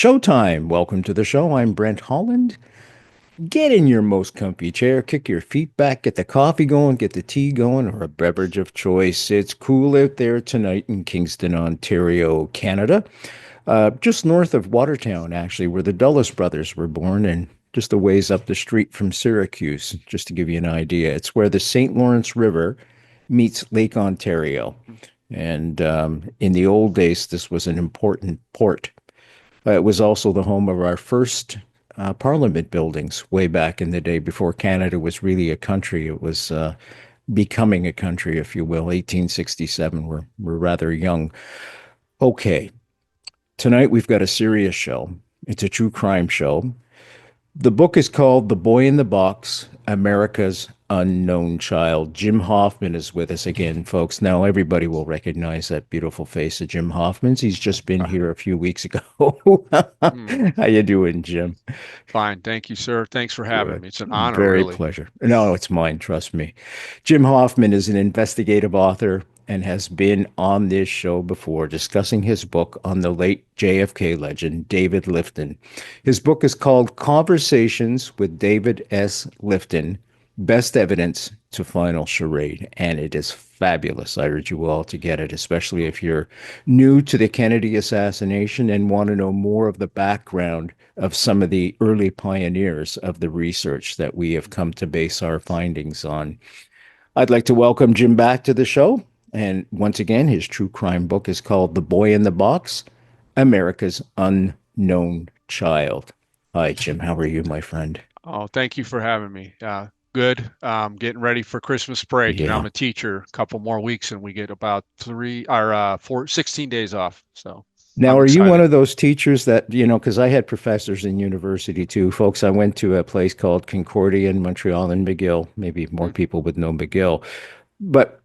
Showtime. Welcome to the show. I'm Brent Holland. Get in your most comfy chair, kick your feet back, get the coffee going, get the tea going, or a beverage of choice. It's cool out there tonight in Kingston, Ontario, Canada. Just north of Watertown, actually, where the Dulles brothers were born, and just a ways up the street from Syracuse, just to give you an idea. It's where the St. Lawrence River meets Lake Ontario. And in the old days, this was an important port. It was also the home of our first parliament buildings way back in the day before Canada was really a country. It was becoming a country, if you will. 1867. We're rather young. Okay, tonight we've got a serious show. It's a true crime show. The book is called The Boy in the Box, America's Unknown Child. Jim Hoffman is with us again, folks. Now everybody will recognize that beautiful face of Jim Hoffman's. He's just been here a few weeks ago. How you doing, Jim? Fine. Thank you, sir. Thanks for having Good. me. It's an honor, Very really. pleasure. No, it's mine, trust me. Jim Hoffman is an investigative author and has been on this show before discussing his book on the late JFK legend, David Lifton. His book is called Conversations with David S. Lifton, Best Evidence to Final Charade, and it is fabulous. I urge you all to get it, especially if you're new to the Kennedy assassination and want to know more of the background of some of the early pioneers of the research that we have come to base our findings on. I'd like to welcome Jim back to the show. And once again, his true crime book is called The Boy in the Box, America's Unknown Child. Hi, Jim. How are you, my friend? Oh, thank you for having me. Good. Getting ready for Christmas break. I'm Yeah. a teacher. A couple more weeks, and we get about 16 days off. So Now, I'm are you one excited. of those teachers that, because I had professors in university too, folks. I went to a place called Concordia in Montreal and McGill. Maybe more Mm. people would know McGill. But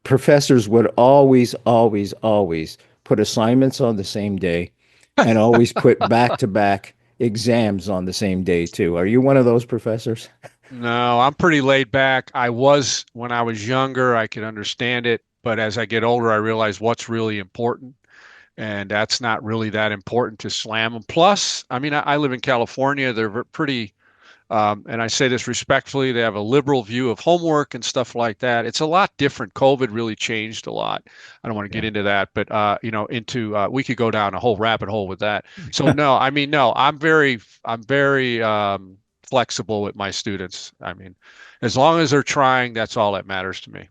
professors would always, always, always put assignments on the same day and always put back to back exams on the same day too. Are you one of those professors? No, I'm pretty laid back. I was when I was younger. I could understand it, but as I get older, I realize what's really important. And that's not really that important to slam them. Plus, I mean, I live in California. They're pretty and I say this respectfully, they have a liberal view of homework and stuff like that. It's a lot different. COVID really changed a lot. I don't want to get Yeah. into that, but into we could go down a whole rabbit hole with that. So no, I mean, no, I'm very flexible with my students. I mean, as long as they're trying, that's all that matters to me.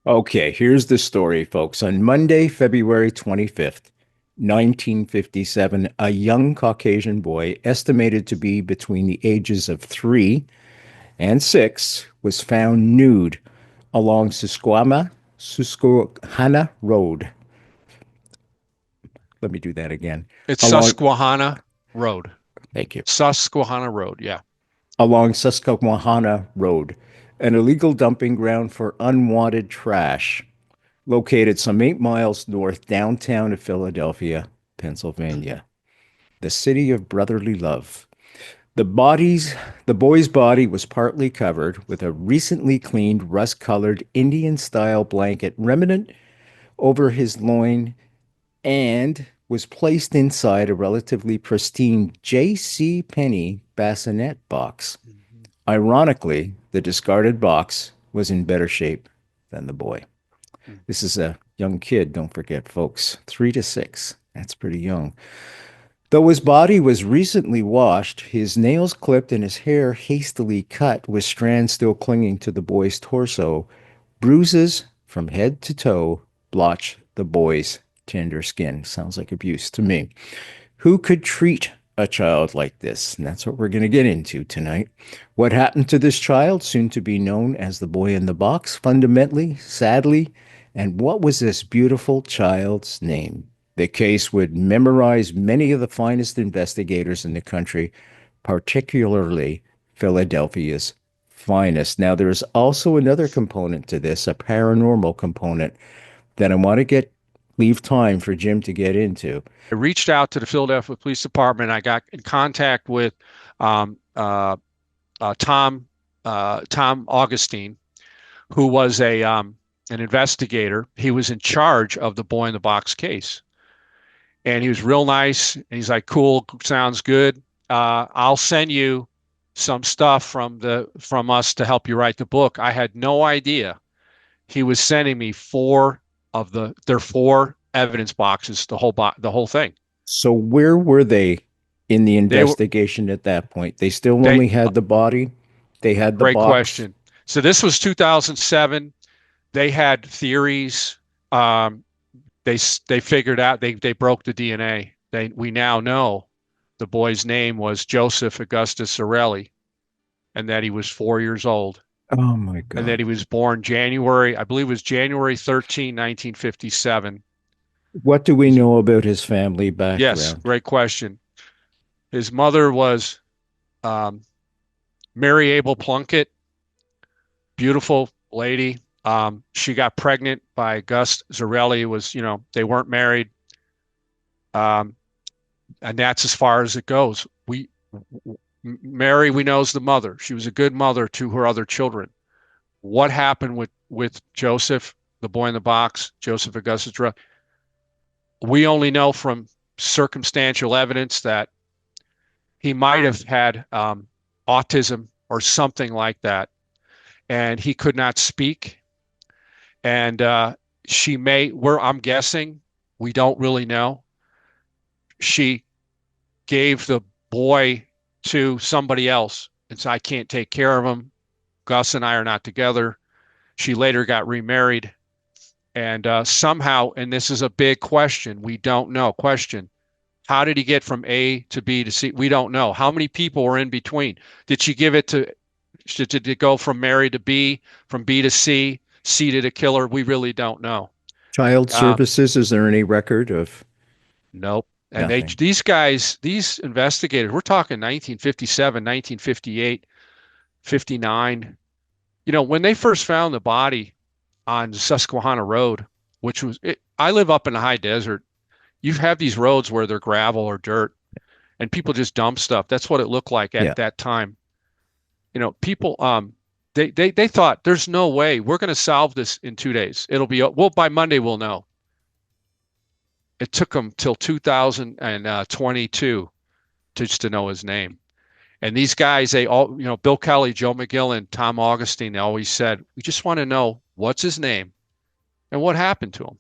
Okay, here's the story, folks. On Monday, February 25th, 1957, a young Caucasian boy, estimated to be between the ages of 3 and 6, was found nude along Susquehanna Road. Let me do that again. It's Along, Susquehanna Road. thank you. Susquehanna Road. Yeah. Along Susquehanna Road, an illegal dumping ground for unwanted trash, located some 8 miles north downtown of Philadelphia, Pennsylvania, the city of brotherly love. The bodies, the boy's body was partly covered with a recently cleaned rust-colored Indian-style blanket remnant over his loin and was placed inside a relatively pristine J.C. Penney bassinet box. Mhm. Ironically, the discarded box was in better shape than the boy. Mm. This is a young kid, don't forget, folks. 3 to 6. That's pretty young. Though his body was recently washed, his nails clipped and his hair hastily cut, with strands still clinging to the boy's torso, bruises from head to toe blotched the boy's tender skin. Sounds like abuse to me. Who could treat a child like this? And that's what we're going to get into tonight. What happened to this child, soon to be known as the boy in the box, fundamentally, sadly, and what was this beautiful child's name? The case would memorize many of the finest investigators in the country, particularly Philadelphia's finest. Now, there is also another component to this, a paranormal component that I want to get leave time for Jim to get into. I reached out to the Philadelphia Police Department. I got in contact with um, uh, Tom Augustine, who was an investigator. He was in charge of the boy in the box case, And he was real nice. And he's like, cool, sounds good. I'll send you some stuff from us to help you write the book. I had no idea he was sending me their four evidence boxes, the whole thing. So where were they in the They were investigation at that point? They still they only had the body. They had the Great box. question. So this was 2007. They had theories. Um, they figured out they broke the DNA. We now know the boy's name was Joseph Augustus Zarelli, and that he was 4 years old, Oh my and that God. he was born January, I believe it was January 13, 1957. What do we His, know about his family yes, background? great question. His mother was um, Mary Abel Plunkett, beautiful lady. She got pregnant by Gus Zarelli. Was they weren't married, um, and that's as far as it goes. Mary, we know, is the mother. She was a good mother to her other children. What happened with Joseph, the boy in the box, Joseph Augustus Zarelli? We only know from circumstantial evidence that he might have had autism or something like that, and he could not speak. And I'm guessing, we don't really know. She gave the boy to somebody else and said, I can't take care of him. Gus and I are not together. She later got remarried. And somehow, and this is a big question, we don't know. Question: how did he get from A to B to C? We don't know. How many people were in between? Did she give it to, did it go from Mary to B, from B to C, C to the killer? We really don't know. Child Um, services, is there any record of nope. And nothing? these guys, these investigators, we're talking 1957, 1958, 59. When they first found the body on Susquehanna Road, I live up in the high desert. You have these roads where they're gravel or dirt, and people just dump stuff. That's what it looked like at Yeah. that time. People, they thought there's no way we're going to solve this in 2 days. It'll be, well, by Monday we'll know. It took them till 2022 to know his name. And these guys, they all, Bill Kelly, Joe McGillen, Tom Augustine, they always said, we just want to know what's his name and what happened to him.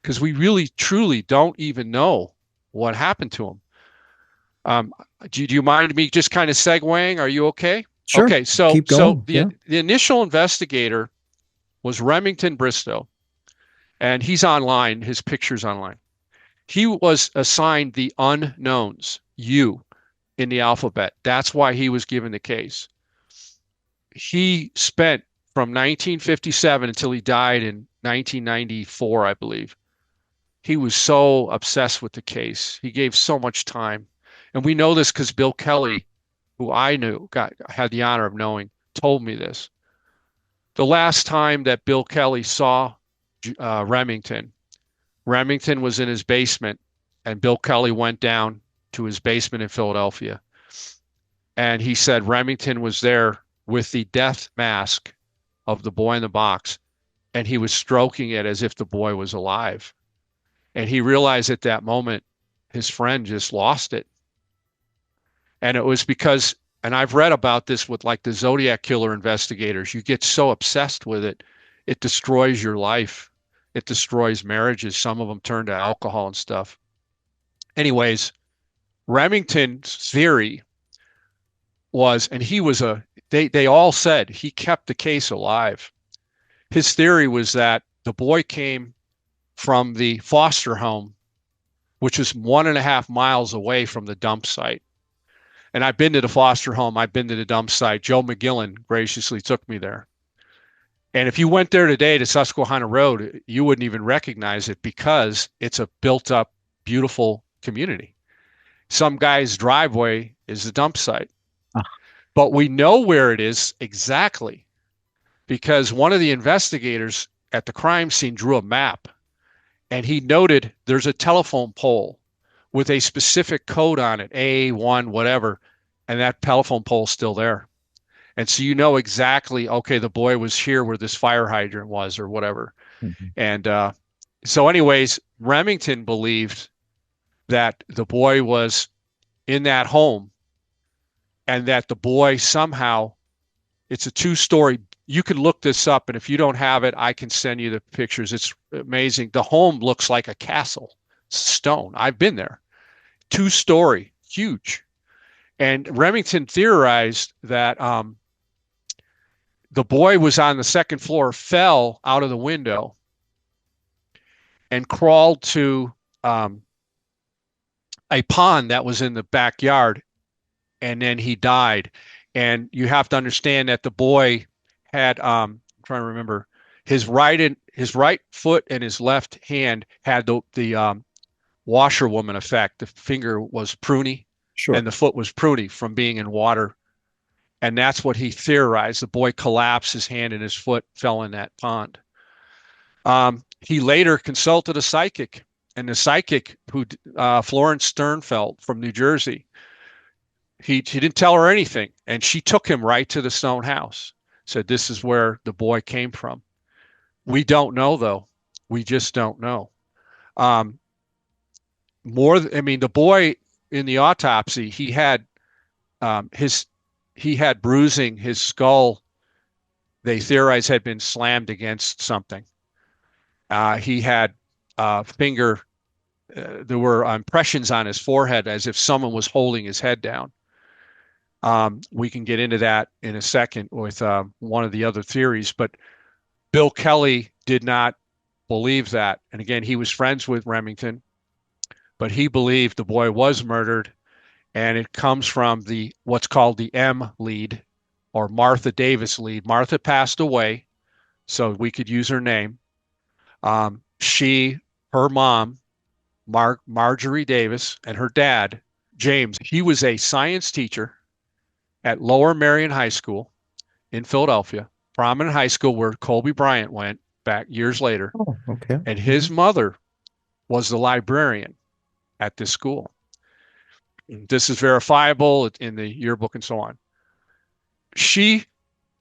Because we really, truly don't even know what happened to him. Um, do you mind me just kind of segueing? Are you okay? Sure. Okay, so Keep going. Yeah. the initial investigator was Remington Bristow, and he's online. His picture's online. He was assigned the unknowns, U, in the alphabet. That's why he was given the case. He spent from 1957 until he died in 1994, I believe. He was so obsessed with the case. He gave so much time. And we know this because Bill Kelly, who I knew, had the honor of knowing, told me this. The last time that Bill Kelly saw Remington, Remington was in his basement, and Bill Kelly went down to his basement in Philadelphia. And he said Remington was there with the death mask of the boy in the box, and he was stroking it as if the boy was alive. And he realized at that moment his friend just lost it. And it was because, and I've read about this with like the Zodiac killer investigators, you get so obsessed with it, it destroys your life. It destroys marriages. Some of them turn to alcohol and stuff. Anyways, Remington's theory was, and they all said he kept the case alive. His theory was that the boy came from the foster home, which is 1.5 miles away from the dump site. And I've been to the foster home. I've been to the dump site. Joe McGillen graciously took me there. And if you went there today to Susquehanna Road, you wouldn't even recognize it because it's a built up, beautiful community. Some guy's driveway is the dump site. Ah, But we know where it is exactly because one of the investigators at the crime scene drew a map, and he noted there's a telephone pole with a specific code on it, A1, whatever, and that telephone pole's still there. And so you know exactly, okay, the boy was here where this fire hydrant was or whatever. mhm. And so anyways, Remington believed that the boy was in that home and that the boy somehow, it's a two-story. You can look this up, and if you don't have it, I can send you the pictures. It's amazing. The home looks like a castle, stone. I've been there. Two-story, huge. And Remington theorized that the boy was on the second floor, fell out of the window, and crawled to um, a pond that was in the backyard, and then he died. And you have to understand that the boy had I'm trying to remember, his right foot and his left hand had the washerwoman effect. The finger was pruny and Sure. the foot was pruny from being in water. And that's what he theorized. The boy collapsed, his hand and his foot fell in that pond. He later consulted a psychic, and the psychic who Florence Sternfeld from New Jersey, he didn't tell her anything, and she took him right to the stone house. Said this is where the boy came from. We don't know though. We just don't know. Um, I mean, the boy in the autopsy, his he had bruising. His skull, they theorize, had been slammed against something. He had finger. There were impressions on his forehead as if someone was holding his head down. We can get into that in a second with one of the other theories, but Bill Kelly did not believe that. And again, he was friends with Remington, but he believed the boy was murdered, and it comes from the what's called the M lead or Martha Davis lead. Martha passed away, so we could use her name. Her mom, Marjorie Davis, and her dad, James, he was a science teacher at Lower Merion High School in Philadelphia, prominent high school where Kobe Bryant went back years later. Oh, okay. And his Mhm. mother was the librarian at this school. This is verifiable in the yearbook and so on. She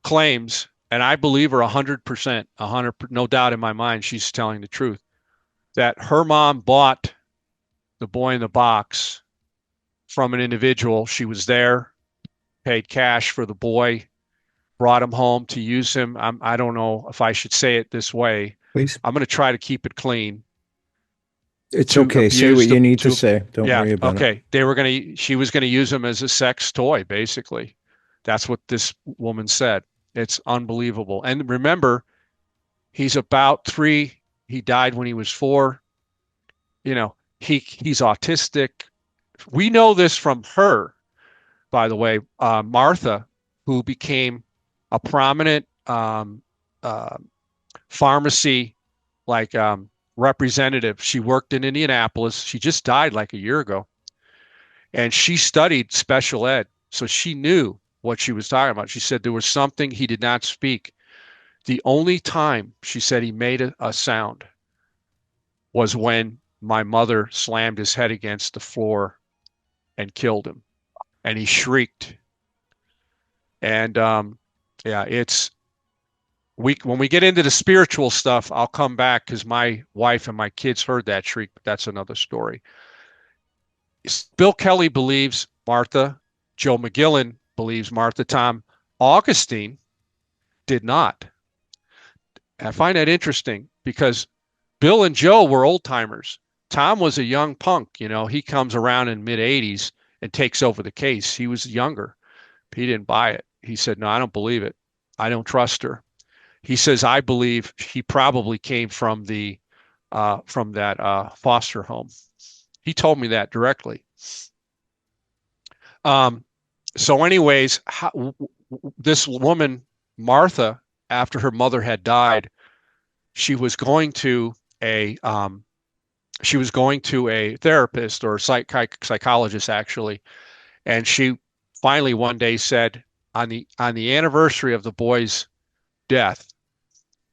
claims, and I believe her 100%, 100, no doubt in my mind, she's telling the truth, that her mom bought the boy in the box from an individual. She was there, paid cash for the boy, brought him home to use him. I don't know if I should say it this way. Please. I'm going to try to keep it clean. It's To okay. Say what abuse you the need to to say. Don't Yeah, worry about it. okay. She was going to use him as a sex toy, basically. That's what this woman said. It's unbelievable. And remember, he's about three. He died when he was four. You know, he's autistic. We know this from her, by the way, Martha, who became a prominent uh, pharmacy like representative. She worked in Indianapolis. She just died like a year ago, and she studied special ed, so she knew what she was talking about. She said there was something he did not speak. The only time she said he made a sound was when my mother slammed his head against the floor and killed him, and he shrieked. And yeah, it's we when we get into the spiritual stuff, I'll come back because my wife and my kids heard that shriek, but that's another story. Bill Kelly believes Martha. Joe McGillen believes Martha. Tom Augustine did not. I find that interesting because Bill and Joe were old timers. Tom was a young punk. He comes around in mid 80s and takes over the case. He was younger. He didn't buy it. He said, "No, I don't believe it. I don't trust her." He says, "I believe he probably came from that foster home." He told me that directly. Um, so, anyways, this woman Martha, after her mother had died, she was going to a therapist or psychologist actually, and she finally one day said on the anniversary of the boy's death,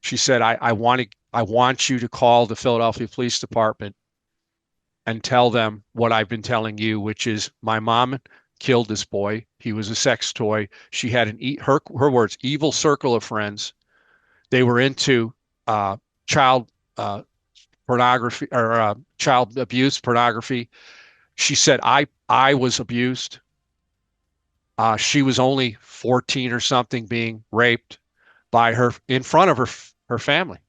she said, I want you to call the Philadelphia Police Department and tell them what I've been telling you, which is my mom killed this boy. He was a sex toy. She had her words, evil circle of friends. They were into child uh, pornography or child abuse pornography. She said, I was abused. She was only 14 or something being raped by her in front of her family,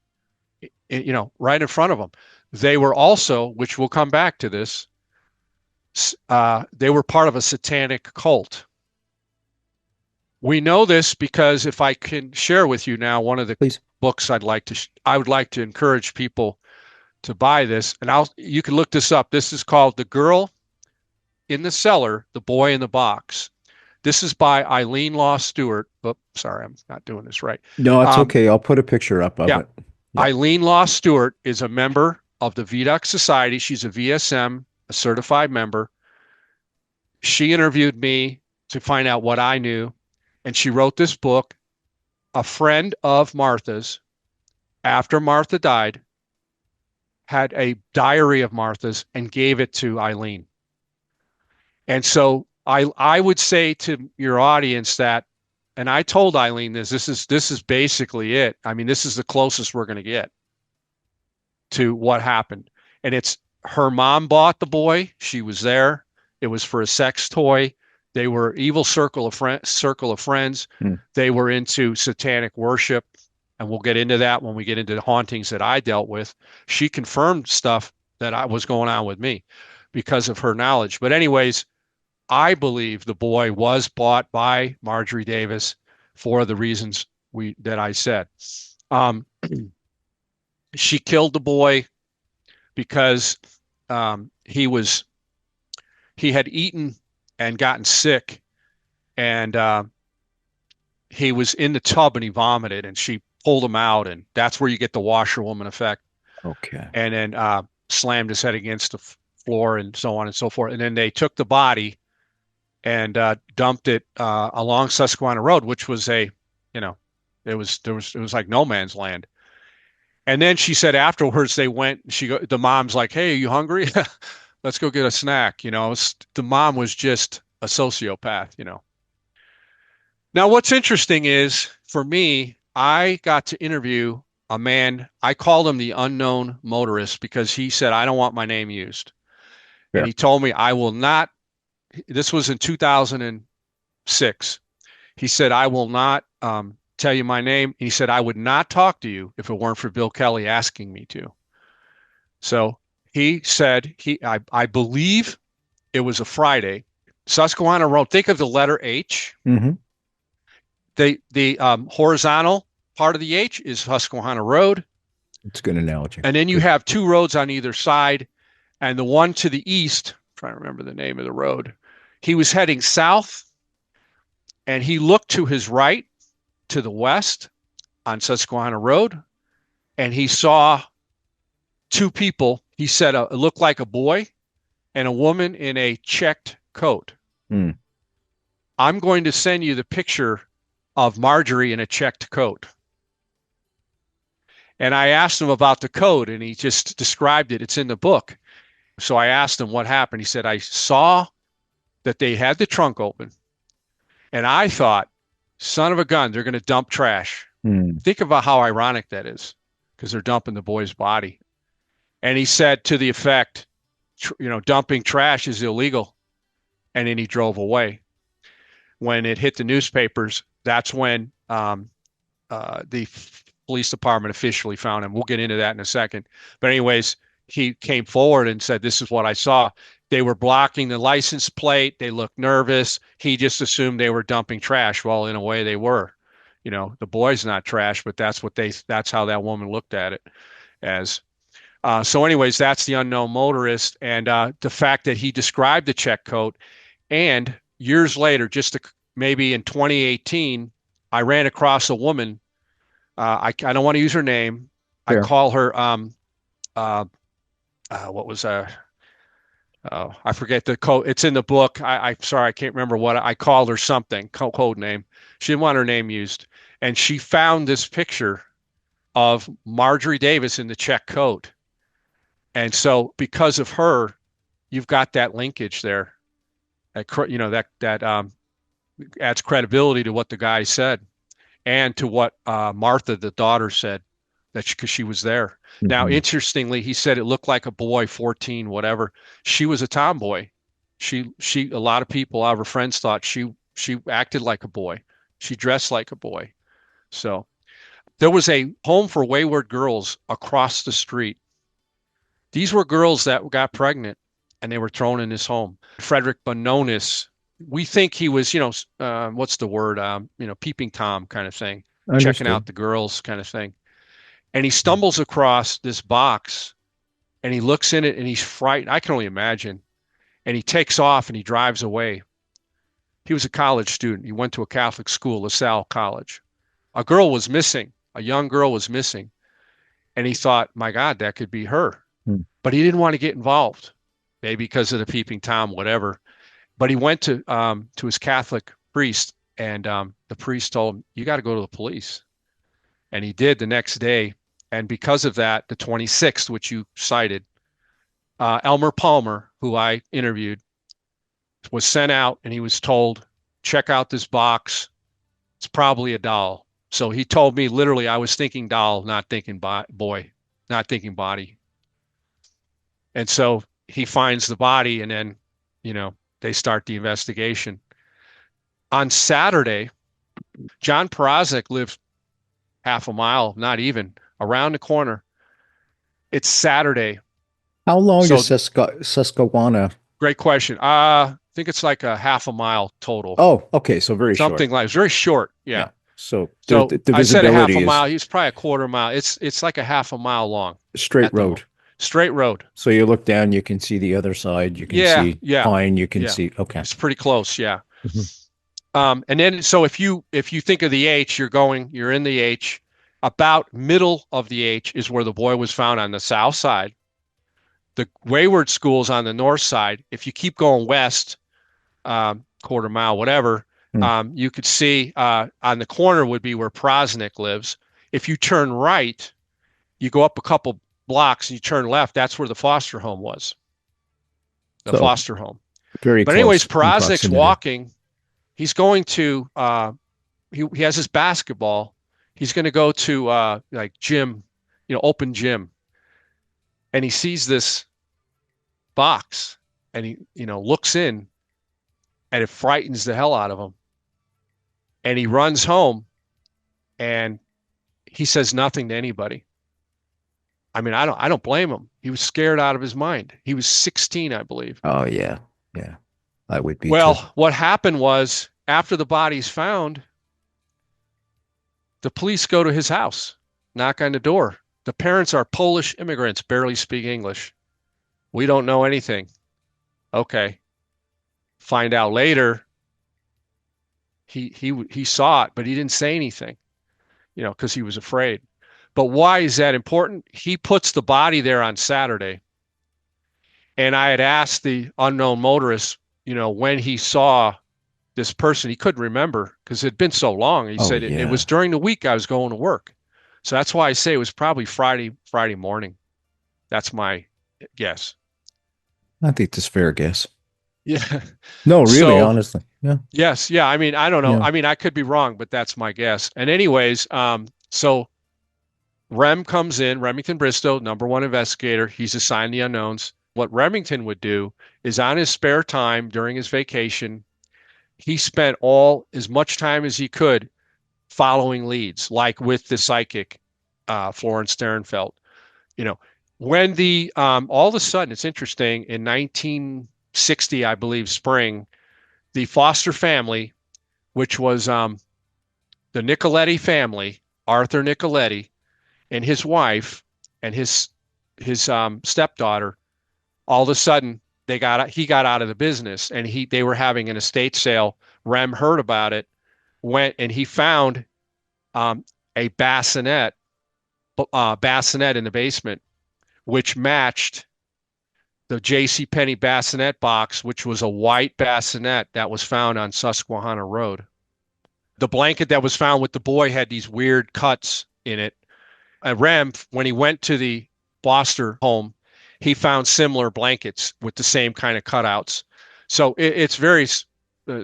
right in front of them. They were also, which we'll come back to this, they were part of a satanic cult. We know this because if I can share with you now, one of the Please. books I would like to encourage people to buy this, and you can look this up. This is called The Girl in the Cellar, The Boy in the Box. This is by Eileen Law Stewart. Oh, sorry, I'm not doing this right. No, it's Um, okay. I'll put a picture up of yeah, it. Yeah. Eileen Law Stewart is a member of the VDUC Society. She's a VSM, a certified member. She interviewed me to find out what I knew, and she wrote this book. A friend of Martha's, after Martha died, had a diary of Martha's and gave it to Eileen. And so I would say to your audience that, and I told Eileen this is basically it. I mean, this is the closest we're going to get to what happened. And it's her mom bought the boy. She was there. It was for a sex toy. They were evil circle of friends. Hmm. They were into satanic worship. And we'll get into that when we get into the hauntings that I dealt with. She confirmed stuff that was going on with me because of her knowledge. But anyways, I believe the boy was bought by Marjorie Davis for the reasons that I said. She killed the boy because he had eaten and gotten sick, and he was in the tub and he vomited, and she pulled him out, and that's where you get the washerwoman effect. Okay. And then slammed his head against the floor and so on and so forth. And then they took the body and dumped it along Susquehanna Road, which was it was like no man's land. And then she said afterwards they went. The mom's like, "Hey, are you hungry? Let's go get a snack." The mom was just a sociopath. Now, what's interesting is for me, I got to interview a man. I called him the unknown motorist because he said, "I don't want my name used." And Fair. he told me, "I will not." This was in 2006. He said, "I will not tell you my name." He said, "I would not talk to you if it weren't for Bill Kelly asking me to." So he said, I believe it was a Friday. Susquehanna Road. Think of the letter H. Mm-hmm. The horizontal part of the H is Susquehanna Road. It's a good analogy. And then you Good. have two roads on either side. And the one to the east, I'm trying to remember the name of the road, he was heading south and he looked to his right, to the west on Susquehanna Road, and he saw two people. He said it looked like a boy and a woman in a checked coat. Hmm. I'm going to send you the picture of Marjorie in a checked coat. And I asked him about the coat, and he just described it. It's in the book. So I asked him what happened. He said, I saw that they had the trunk open, and I thought, son of a gun, they're going to dump trash. Hmm. Think about how ironic that is, because they're dumping the boy's body. And he said to the effect, dumping trash is illegal. And then he drove away. When it hit the newspapers, that's when the police department officially found him. We'll get into that in a second. But anyways, he came forward and said, this is what I saw. They were blocking the license plate. They looked nervous. He just assumed they were dumping trash. Well, in a way they were. The boy's not trash, but that's how that woman looked at it as. So anyways, that's the unknown motorist, and the fact that he described the check coat. And years later, maybe in 2018, I ran across a woman. I don't want to use her name. I Fair. call her what was I forget the code. It's in the book. I'm sorry, I can't remember what I called her. Something code name. She didn't want her name used, and she found this picture of Marjorie Davis in the check coat. And so, because of her, you've got that linkage there. That adds credibility to what the guy said, and to what Martha, the daughter, said, because she was there. Now, Mm-hmm. interestingly, he said it looked like a boy, 14, whatever. She was a tomboy. A lot of people, a lot of her friends thought she acted like a boy. She dressed like a boy. So there was a home for wayward girls across the street. These were girls that got pregnant and they were thrown in this home. Frederick Bononis, we think he was, what's the word? Peeping Tom kind of thing, checking Understood. out the girls kind of thing. And he stumbles across this box and he looks in it and he's frightened. I can only imagine. And he takes off and he drives away. He was a college student. He went to a Catholic school, LaSalle College. A girl was missing. A young girl was missing. And he thought, my God, that could be her. Hmm. But he didn't want to get involved, maybe because of the peeping Tom, whatever. But he went to his Catholic priest, and the priest told him, "You got to go to the police." And he did the next day. And because of that, the 26th, which you cited, Elmer Palmer, who I interviewed, was sent out, and he was told, "Check out this box. It's probably a doll." So he told me literally, I was thinking doll, not thinking boy, not thinking body. And so he finds the body, and then, they start the investigation. On Saturday, John Parazic lived half a mile, not even, around the corner. It's Saturday. How long is So Susquehanna? great question. I think it's like a half a mile total. Oh, okay, so very short. Something like it's very short. Yeah. Yeah. So So the I said a half visibility a is mile. He's probably a quarter mile. It's like a half a mile long straight at the road. straight road. So you look down, you can see the other side, you can Yeah, see yeah, Pine, you can yeah. see okay. It's pretty close. Yeah. Mhm. And then so if you think of the H, you're in the H. About middle of the H is where the boy was found on the south side. The Wayward School's on the north side. If you keep going west, quarter mile, whatever, Hmm. you could see on the corner would be where Prosnick lives. If you turn right, you go up a couple blocks and you turn left. That's where the foster home was, the So foster home. very But anyways, close in Prosnick's proximity. walking. He's going to he has his basketball. He's going to go to like gym, open gym, and he sees this box, and he looks in, and it frightens the hell out of him. And he runs home, and he says nothing to anybody. I mean, I don't blame him. He was scared out of his mind. He was 16, I believe. Oh yeah. Yeah. I would be too. Well, what happened was after the body's found, the police go to his house, knock on the door. The parents are Polish immigrants, barely speak English. We don't know anything. Okay. Find out later he saw it, but he didn't say anything, because he was afraid. But why is that important? He puts the body there on Saturday. And I had asked the unknown motorist, when he saw this person, he couldn't remember because it had been so long. He Oh said it was yeah. during the week I was going to work. So that's why I say it was probably Friday morning. That's my guess. I think that's fair guess. Yeah. No, really, So honestly. Yeah. yes, yeah. I mean, I don't know. Yeah. I mean, I could be wrong, but that's my guess. And anyways, so Rem comes in, Remington Bristow, number one investigator. He's assigned the unknowns. What Remington would do is on his spare time during his vacation, he spent all as much time as he could following leads, like with the psychic Florence Sternfeld. You know, when the all of a sudden, it's interesting, in 1960, I believe, spring, the Foster family, which was the Nicoletti family, Arthur Nicoletti and his wife and his stepdaughter, all of a sudden he got out of the business, and they were having an estate sale. Rem heard about it, went and he found um, a bassinet in the basement, which matched the J.C. Penney bassinet box, which was a white bassinet that was found on Susquehanna Road. The blanket that was found with the boy had these weird cuts in it. Rem, when he went to the Foster home, he found similar blankets with the same kind of cutouts. So it's very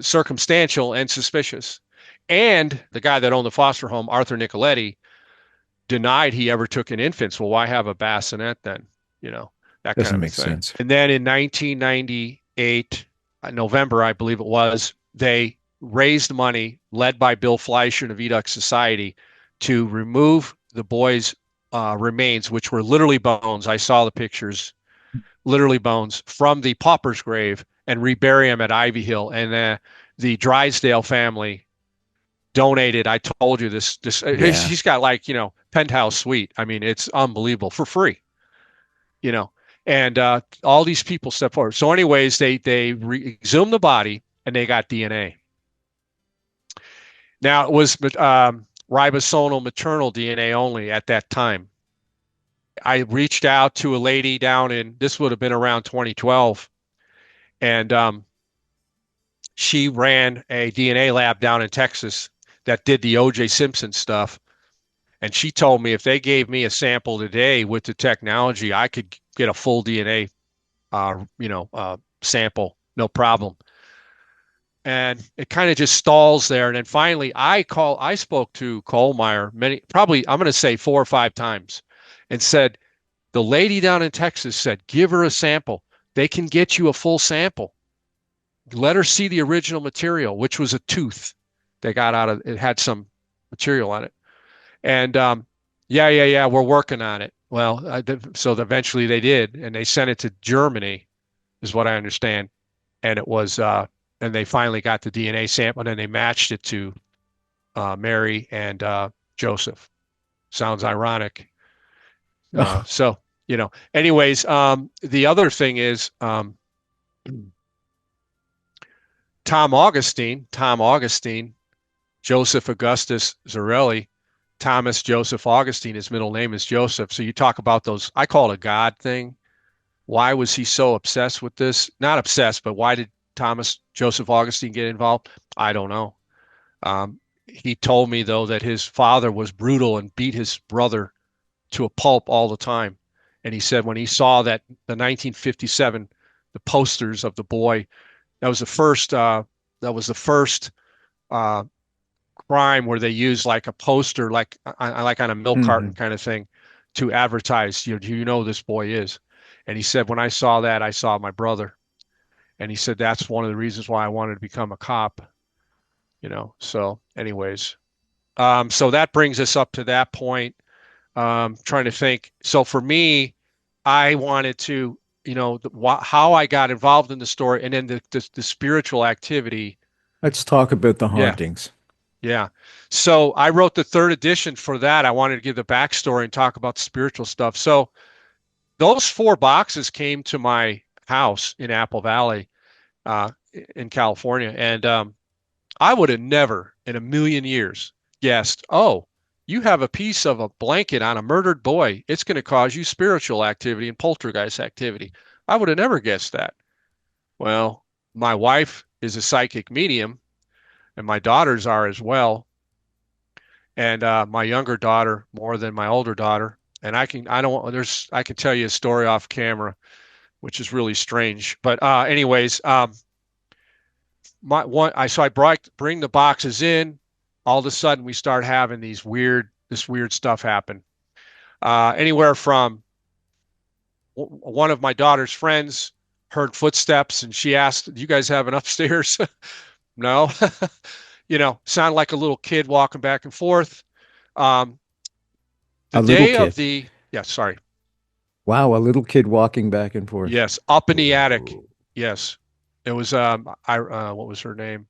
circumstantial and suspicious. And the guy that owned the Foster home, Arthur Nicoletti, denied he ever took an infant. Well, why have a bassinet then? You know, that kind Doesn't of a make thing. sense. And then in 1998, November, I believe it was, they raised money led by Bill Fleischer and the Vidux Society to remove the boys' remains, which were literally bones. I saw the pictures, literally bones from the pauper's grave, and rebury them at Ivy Hill. And the Drysdale family donated. I told you this. Yeah. He's got like penthouse suite. I mean, it's unbelievable for free. You know, and all these people step forward. So, anyways, they exhumed the body and they got DNA. Now it was ribosomal maternal DNA only at that time. I reached out to a lady down in, this would have been around 2012, and she ran a DNA lab down in Texas that did the O.J. Simpson stuff. And she told me if they gave me a sample today with the technology, I could get a full DNA, sample, no problem. And it kind of just stalls there. And then finally, I spoke to Kohlmeyer probably, I'm going to say 4 or 5 times, and said, the lady down in Texas said, give her a sample. They can get you a full sample. Let her see the original material, which was a tooth they got out of it, had some material on it. And yeah, we're working on it. Well, so eventually they did, and they sent it to Germany, is what I understand. And it was, and they finally got the DNA sample, and then they matched it to Mary and Joseph. Sounds ironic. So, anyways, the other thing is Tom Augustine, Joseph Augustus Zarelli, Thomas Joseph Augustine, his middle name is Joseph. So you talk about those, I call it a God thing. Why was he so obsessed with this? Not obsessed, but why did Thomas Joseph Augustine get involved? I don't know. He told me, though, that his father was brutal and beat his brother to a pulp all the time. And he said when he saw that the 1957, the posters of the boy, that was the first crime where they used like a poster, like on a milk carton Hmm. kind of thing, to advertise, who this boy is. And he said, when I saw that, I saw my brother. And he said, that's one of the reasons why I wanted to become a cop. So anyways, so that brings us up to that point. Trying to think. So for me, I wanted to, how I got involved in the story, and then the spiritual activity. Let's talk about the Yeah, hauntings. yeah. So I wrote the third edition for that. I wanted to give the backstory and talk about the spiritual stuff. So those 4 boxes came to my house in Apple Valley, uh, in California, and I would have never in a million years guessed, oh, you have a piece of a blanket on a murdered boy. It's going to cause you spiritual activity and poltergeist activity. I would have never guessed that. Well, my wife is a psychic medium, and my daughters are as well. And my younger daughter more than my older daughter. And I can tell you a story off camera, which is really strange. But anyways, so I bring the boxes in. All of a sudden, we start having this weird stuff happen. Anywhere from one of my daughter's friends heard footsteps, and she asked, "Do you guys have an upstairs?" No. Sound like a little kid walking back and forth. Um, the A little day of kid. the, yeah, sorry. Wow, a little kid walking back and forth. Yes, up in the attic. Ooh. Yes. It was what was her name?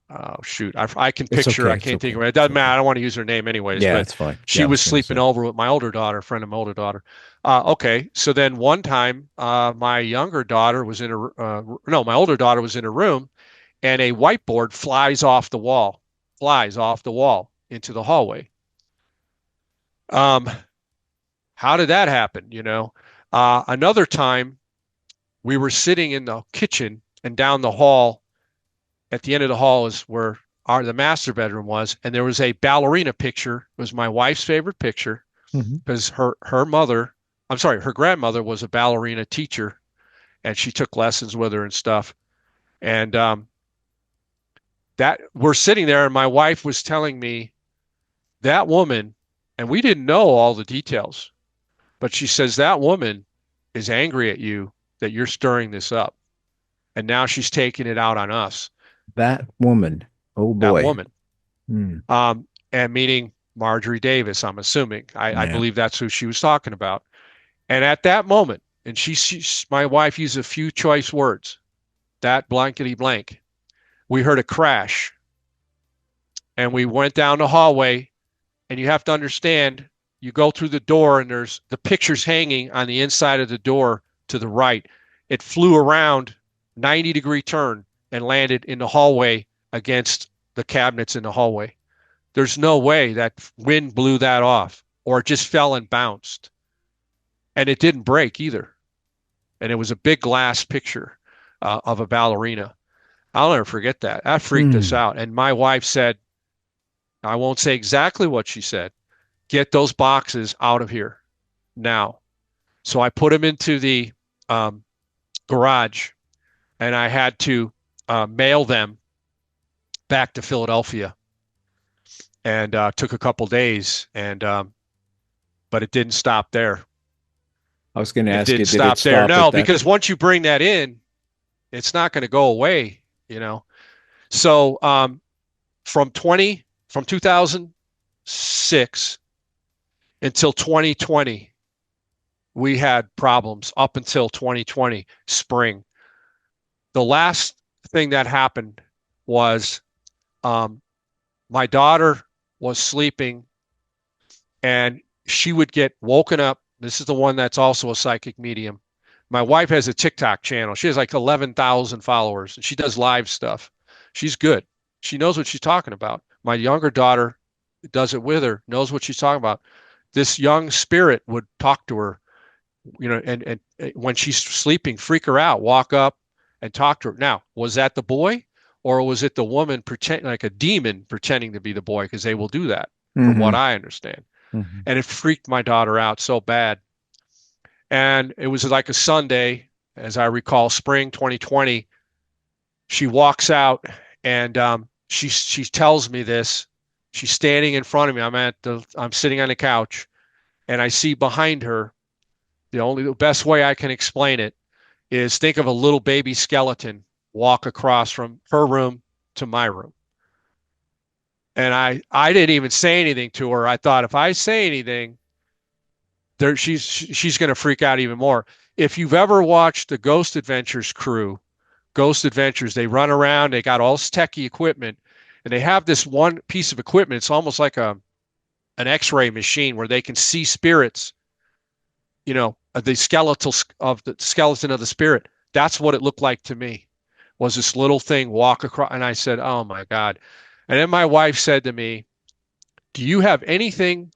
Oh shoot, I can It's picture. okay. I It's can't think okay. of it. It It's doesn't matter. I okay. don't want to use her name anyways. Yeah, But it's fine. Yeah, she I was was gonna sleeping say. over with my older daughter, a friend of my older daughter. Okay, so then one time, my younger daughter was in a no, my older daughter was in a room, and a whiteboard flies off the wall into the hallway. Um, how did that happen? Another time we were sitting in the kitchen, and down the hall, at the end of the hall is where the master bedroom was, and there was a ballerina picture. It was my wife's favorite picture Hmm. because her grandmother was a ballerina teacher, and she took lessons with her and stuff. And that we're sitting there, and my wife was telling me that woman, and we didn't know all the details, but she says that woman is angry at you that you're stirring this up. And now she's taking it out on us, That woman. Oh that boy. woman. Hmm. And meaning Marjorie Davis, I'm assuming. I Yeah. believe that's who she was talking about. And at that moment, and my wife used a few choice words, that blankety blank, we heard a crash and we went down the hallway. And you have to understand, you go through the door and there's the pictures hanging on the inside of the door to the right. It flew around 90-degree turn and landed in the hallway against the cabinets in the hallway. There's no way that wind blew that off or it just fell and bounced. And it didn't break either. And it was a big glass picture of a ballerina. I'll never forget that. That freaked us Hmm. out. And my wife said, I won't say exactly what she said, get those boxes out of here now. So I put them into the um, garage and I had to mail them back to Philadelphia and took a couple days. And but it didn't stop there. I was going to It ask you, didn't did it stop there. stop at No, that? because once you bring that in, it's not going to go away, you know. So from 2006 until 2020, we had problems up until 2020 spring. The last thing that happened was um, my daughter was sleeping and she would get woken up. This is the one that's also a psychic medium. My wife has a TikTok channel. She has like 11,000 followers and she does live stuff. She's good. She knows what she's talking about. My younger daughter does it with her, knows what she's talking about. This young spirit would talk to her, and when she's sleeping, freak her out, walk up and talk to her. Now, was that the boy or was it the woman pretend like a demon pretending to be the boy? Because they will do that, from what Hmm. I understand. Hmm. And it freaked my daughter out so bad. And it was like a Sunday, as I recall, spring 2020. She walks out and she tells me this. She's standing in front of me. I'm sitting on the couch and I see behind her, the best way I can explain it is think of a little baby skeleton walk across from her room to my room. And I didn't even say anything to her. I thought if I say anything, she's going to freak out even more. If you've ever watched the Ghost Adventures crew, Ghost Adventures, they run around, they got all this techie equipment, and they have this one piece of equipment. It's almost like an X-ray machine where they can see spirits, the skeleton of the spirit. That's what it looked like to me. Was this little thing walk across, and I said, "Oh my God." And then my wife said to me, "Do you have anything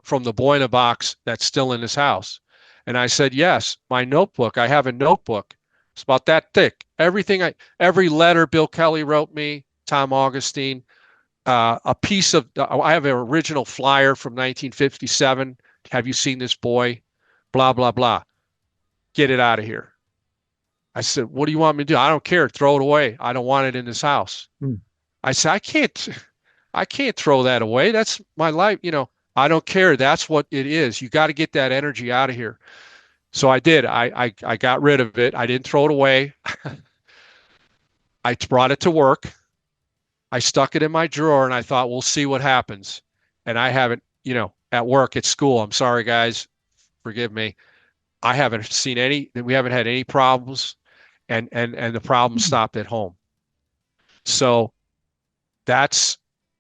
from the boy in a box that's still in his house?" And I said, "Yes, my notebook. I have a notebook. It's about that thick. Every letter Bill Kelly wrote me, Tom Augustine, a piece of, I have an original flyer from 1957. Have you seen this boy? Blah, blah, blah. Get it out of here." I said, "What do you want me to do?" "I don't care. Throw it away. I don't want it in this house." I said, I can't throw that away. That's my life. I don't care. That's what it is. You got to get that energy out of here. So I did. I got rid of it. I didn't throw it away. I brought it to work. I stuck it in my drawer and I thought, we'll see what happens. And I haven't, at work, at school, I'm sorry, guys, forgive me. I haven't seen we haven't had any problems and the problem Hmm. stopped at home. So that's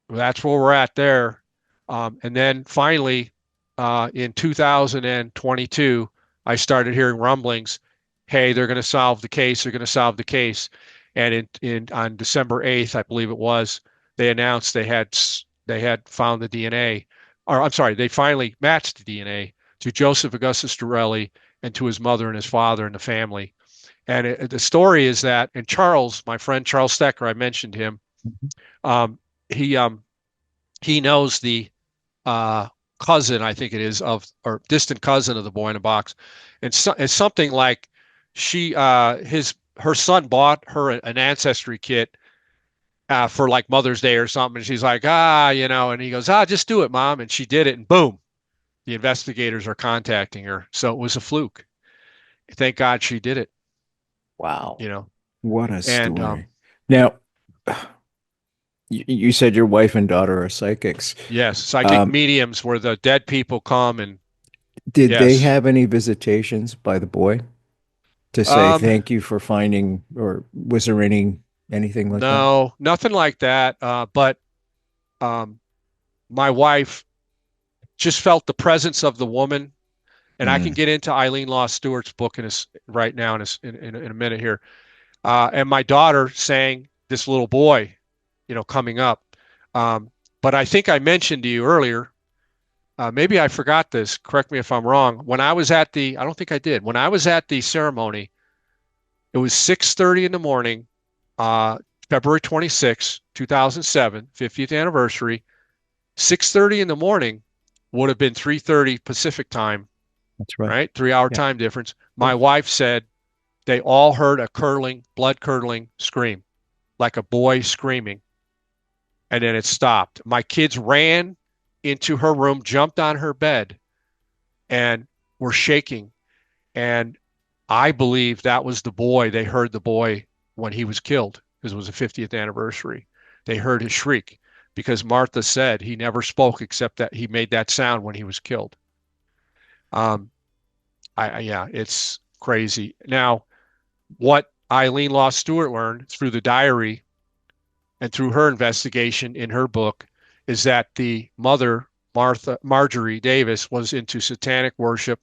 where we're at there. And then finally, in 2022, I started hearing rumblings. Hey, they're going to solve the case. They're going to solve the case. And in on December 8th, I believe it was, they announced they had found the DNA, or I'm sorry, they finally matched the DNA to Joseph Augustus Dorelli and to his mother and his father and the family. And the story is that, and Charles, my friend Charles Stecker, I mentioned him. Um, he um, he knows the uh, cousin, I think it is, or distant cousin of the boy in a box, and it's something like her son bought her an ancestry kit for like Mother's Day or something, and she's like, and he goes, just do it, Mom, and she did it, and boom, the investigators are contacting her. So it was a fluke. Thank God she did it. Wow. You know. What a And story. Now, you said your wife and daughter are psychics. yes, psychic Um, mediums where the dead people come and did they yes. have any visitations by the boy to say Um, thank you for finding, or was there anything like that? no, nothing like that. But um, my wife just felt the presence of the woman, and I can Mm, get into Eileen Law Stewart's book right now in a minute here. And my daughter saying this little boy, coming up. Um, but I think I mentioned to you earlier, maybe I forgot this. Correct me if I'm wrong. I don't think I did. When I was at the ceremony, it was 6:30 in the morning, uh, February 26, 2007, 50th anniversary. 6:30 in the morning would have been 3:30 Pacific time, that's right. right? 3 hour Yeah. time difference. My Yep. wife said they all heard a blood curdling scream, like a boy screaming, and then it stopped. My kids ran into her room, jumped on her bed, and were shaking. And I believe that was the boy. They heard the boy when he was killed because it was the 50th anniversary. They heard his shriek because Martha said he never spoke except that he made that sound when he was killed. Um, yeah, it's crazy. Now, what Eileen Law Stewart learned through the diary and through her investigation in her book is that the mother, Marjorie Davis, was into satanic worship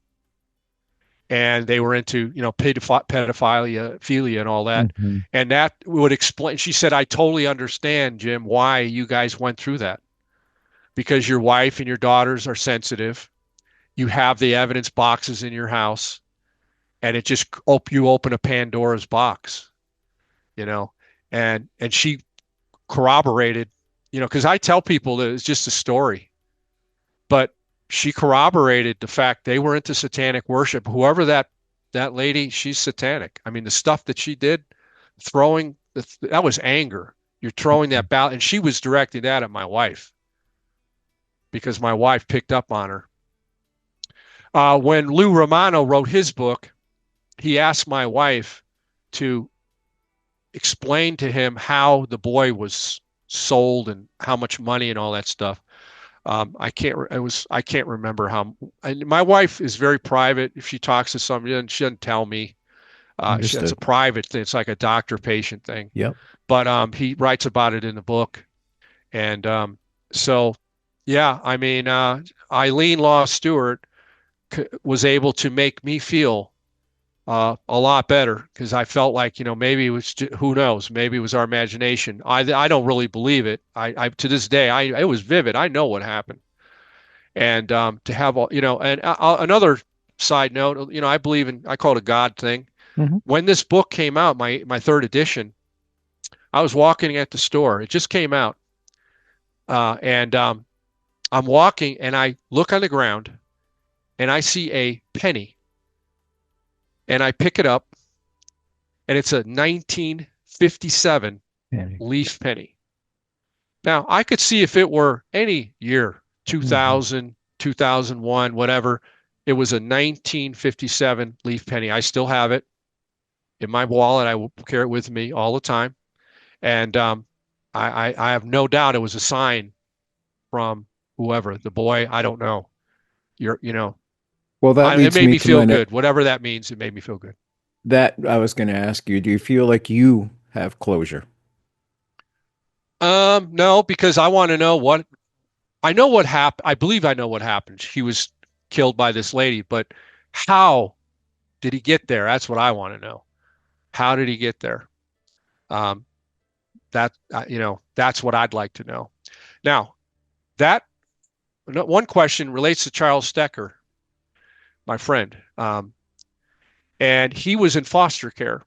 and they were into, pedophilia, philia, and all that. Hmm. And that would explain. She said, "I totally understand, Jim, why you guys went through that because your wife and your daughters are sensitive. You have the evidence boxes in your house, and it just you open a Pandora's box, you know." And she corroborated, because I tell people that it's just a story, but she corroborated the fact they were into satanic worship. Whoever that lady, she's satanic. I mean, the stuff that she did, that was anger. You're throwing that ballot, and she was directing that at my wife because my wife picked up on her. When Lou Romano wrote his book, he asked my wife to explain to him how the boy was sold and how much money and all that stuff. I can't remember how. And my wife is very private. If she talks to somebody, she doesn't tell me. That's a Understood. private thing. It's like a doctor-patient thing. Yep. But he writes about it in the book, and so yeah, I mean, Eileen Law Stewart was able to make me feel a lot better because I felt like, maybe it was, who knows, maybe it was our imagination. I don't really believe it. I to this day, it was vivid. I know what happened. And to have all, and another side note, I call it a God thing. Hmm. When this book came out, my third edition, I was walking at the store. It just came out, and I'm walking, and I look on the ground, and I see a penny, and I pick it up, and it's a 1957 leaf penny. Now, I could see if it were any year, Hmm. 2000, 2001, whatever, it was a 1957 leaf penny. I still have it in my wallet. I will carry it with me all the time. And I have no doubt it was a sign from whoever, the boy, I don't know. You're, you know, Well, that it leads made me me to feel my good. Whatever that means, it made me feel good. that I was going to ask you, do you feel like you have closure? No, because I want to know I know what happened. I believe I know what happened. He was killed by this lady, but how did he get there? That's what I want to know. How did he get there? Um, that's what I'd like to know. Now, that one question relates to Charles Stecker, my friend. And he was in foster care.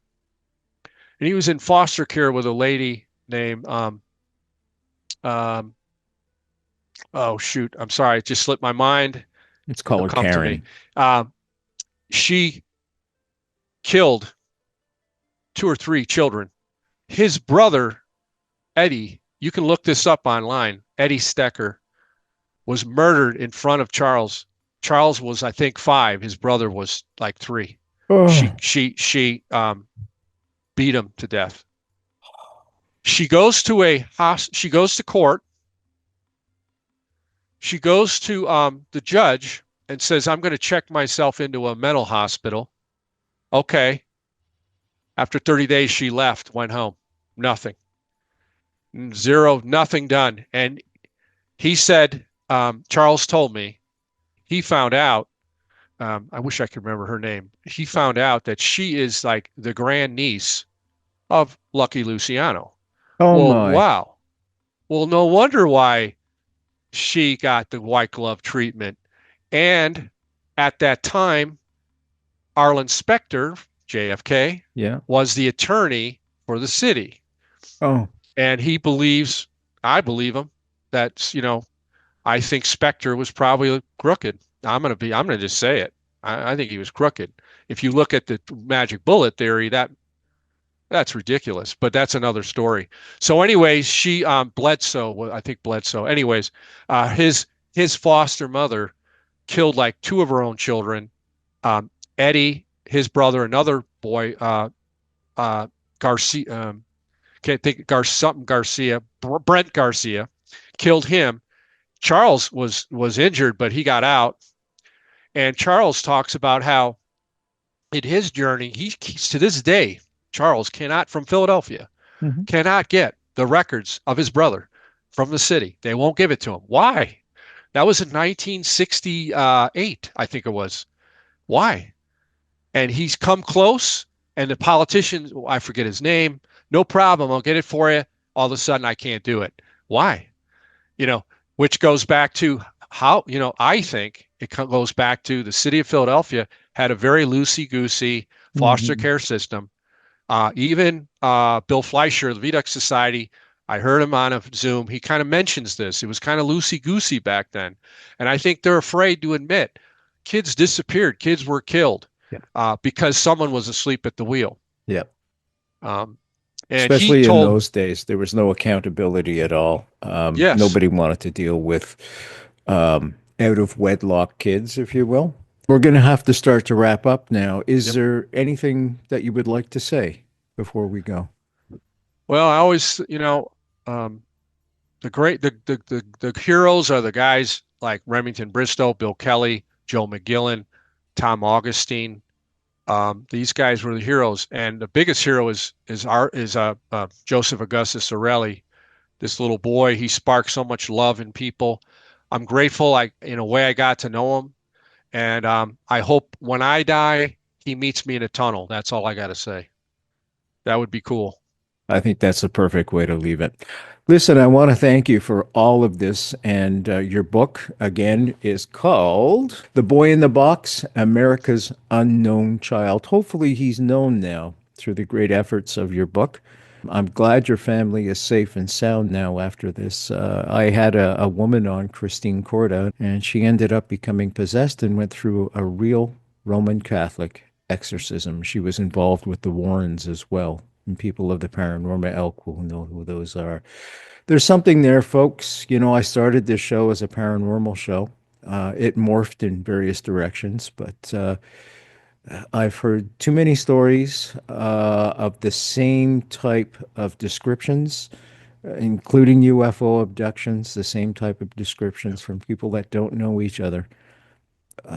And he was in foster care with a lady named, um, oh, shoot. I'm sorry. It just slipped my mind. It's It'll called come to me. caring. Um, she killed two or three children. His brother, Eddie, you can look this up online. Eddie Stecker was murdered in front of Charles. Charles was, I think, 5. His brother was like 3. She, Oh, she, she, um, beat him to death. She goes to court. She goes to the judge and says, I'm going to check myself into a mental hospital. Okay. After 30 days, she left, went home. Nothing. Zero, nothing done. And he said, Charles told me, he found out, I wish I could remember her name. He found out that she is like the grand niece of Lucky Luciano. Oh Well, my. wow. Well, no wonder why she got the white glove treatment. And at that time, Arlen Specter, JFK, Yeah. was the attorney for the city. Oh. And he believes, I believe him, that, I think Specter was probably crooked. I'm going to just say it. I think he was crooked. If you look at the magic bullet theory, that's ridiculous, but that's another story. So anyways, she Bledsoe, I think Bledsoe. Anyways, his foster mother killed like two of her own children. Um, Eddie, his brother, another boy, Garcia, can't think something Garcia, Brent Garcia, killed him. Charles was injured, but he got out. And Charles talks about how in his journey, he's to this day, Charles cannot from Philadelphia Mhm. cannot get the records of his brother from the city. They won't give it to him. Why? That was in 1968, I think it was. Why? And he's come close, and the politician, I forget his name, no problem, I'll get it for you. All of a sudden, I can't do it. Why? You know, which goes back to how, I think it goes back to the city of Philadelphia had a very loosey-goosey foster Mhm. care system. Even Bill Fleischer of the Vidux Society, I heard him on a Zoom. He kind of mentions this. It was kind of loosey-goosey back then. And I think they're afraid to admit kids disappeared, kids were killed Yeah. because someone was asleep at the wheel. Yeah. Um, and he Especially in told, those days, there was no accountability at all. yes, Nobody wanted to deal with out of wedlock kids, if you will. We're going to have to start to wrap up now. Is yep. there anything that you would like to say before we go? Well, I always, um, the great, the heroes are the guys like Remington Bristow, Bill Kelly, Joe McGillen, Tom Augustine. These guys were the heroes, and the biggest hero is Joseph Augustus Orelli. This little boy, he sparked so much love in people. I'm grateful. In a way, I got to know him, and I hope when I die, he meets me in a tunnel. That's all I got to say. That would be cool. I think that's the perfect way to leave it. Listen, I want to thank you for all of this. And your book, again, is called The Boy in the Box, America's Unknown Child. Hopefully, he's known now through the great efforts of your book. I'm glad your family is safe and sound now after this. I had a woman on, Christine Corda, and she ended up becoming possessed and went through a real Roman Catholic exorcism. She was involved with the Warrens as well. And people of the paranormal elk will know who those are. There's something there, folks. You know, I started this show as a paranormal show. It morphed in various directions, but I've heard too many stories of the same type of descriptions, including UFO abductions, the same type of descriptions from people that don't know each other.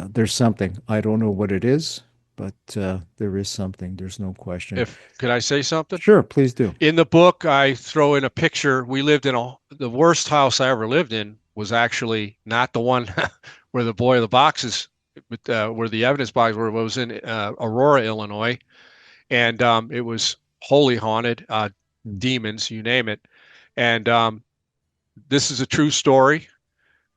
There's something. I don't know what it is, but there is something. There's no question. If could I say something? Sure, please do. In the book, I throw in a picture. We lived in the worst house I ever lived in was actually not the one where the boy of the boxes, where the evidence box were. It was in Aurora, Illinois, and it was wholly haunted, Mm. demons, you name it. And this is a true story.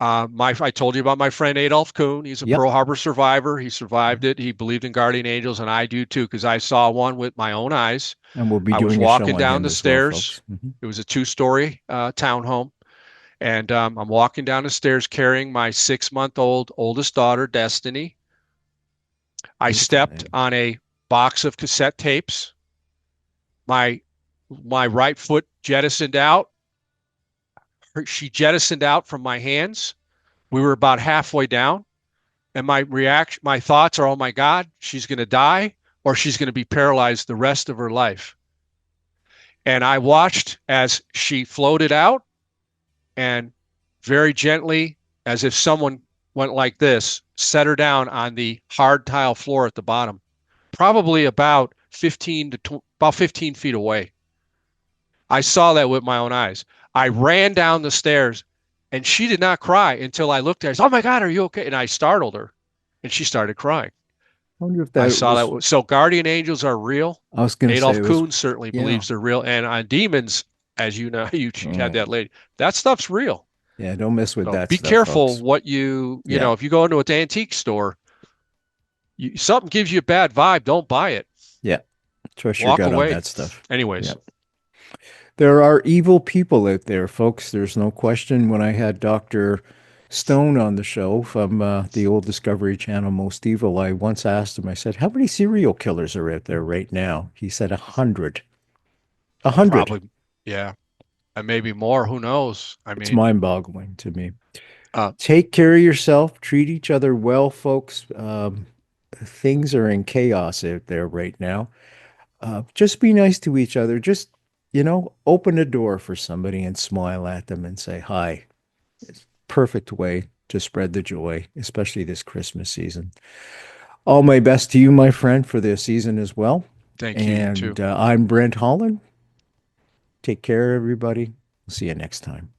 I told you about my friend Adolf Kuhn. He's a Yep. Pearl Harbor survivor. He survived Mhm. it. He believed in guardian angels, and I do too, because I saw one with my own eyes. And we'll be I was doing a show walking on down him the as well, stairs. folks. Hmm. It was a two-story townhome, and I'm walking down the stairs carrying my 6-month-old oldest daughter, Destiny. I Beautiful stepped name. on a box of cassette tapes. My my right foot jettisoned out. She jettisoned out from my hands. We were about halfway down, and my thoughts are, oh my God, she's going to die or she's going to be paralyzed the rest of her life. And I watched as she floated out and very gently, as if someone went like this, set her down on the hard tile floor at the bottom, probably about 15 feet away. I saw that with my own eyes. I ran down the stairs and she did not cry until I looked at her. I said, "Oh my God, are you okay?" And I startled her and she started crying. I wonder if I that saw was, that. So guardian angels are real. I was going to say Adolf it was, Kuhn certainly yeah. believes they're real. And on demons, as you know, you had Oh, that lady. That stuff's real. yeah. Don't mess with So that be stuff, careful folks. what Yeah. if you go into an antique store, something gives you a bad vibe, don't buy it. Yeah. Trust your Walk gut on away. that stuff. Yeah. Anyways, There are evil people out there, folks. There's no question. When I had Dr. Stone on the show from the old Discovery Channel, Most Evil, I once asked him, I said, how many serial killers are out there right now? He said 100. 100. probably, yeah, and maybe more. Who knows? I It's mean, mind-boggling to me. uh, Take care of yourself. Treat each other well, folks. Things are in chaos out there right now. Just be nice to each other. Just, open a door for somebody and smile at them and say hi. Perfect way to spread the joy, especially this Christmas season. All my best to you, my friend, for this season as well. thank you. You too. And I'm Brent Holland. Take care, everybody. We'll see you next time.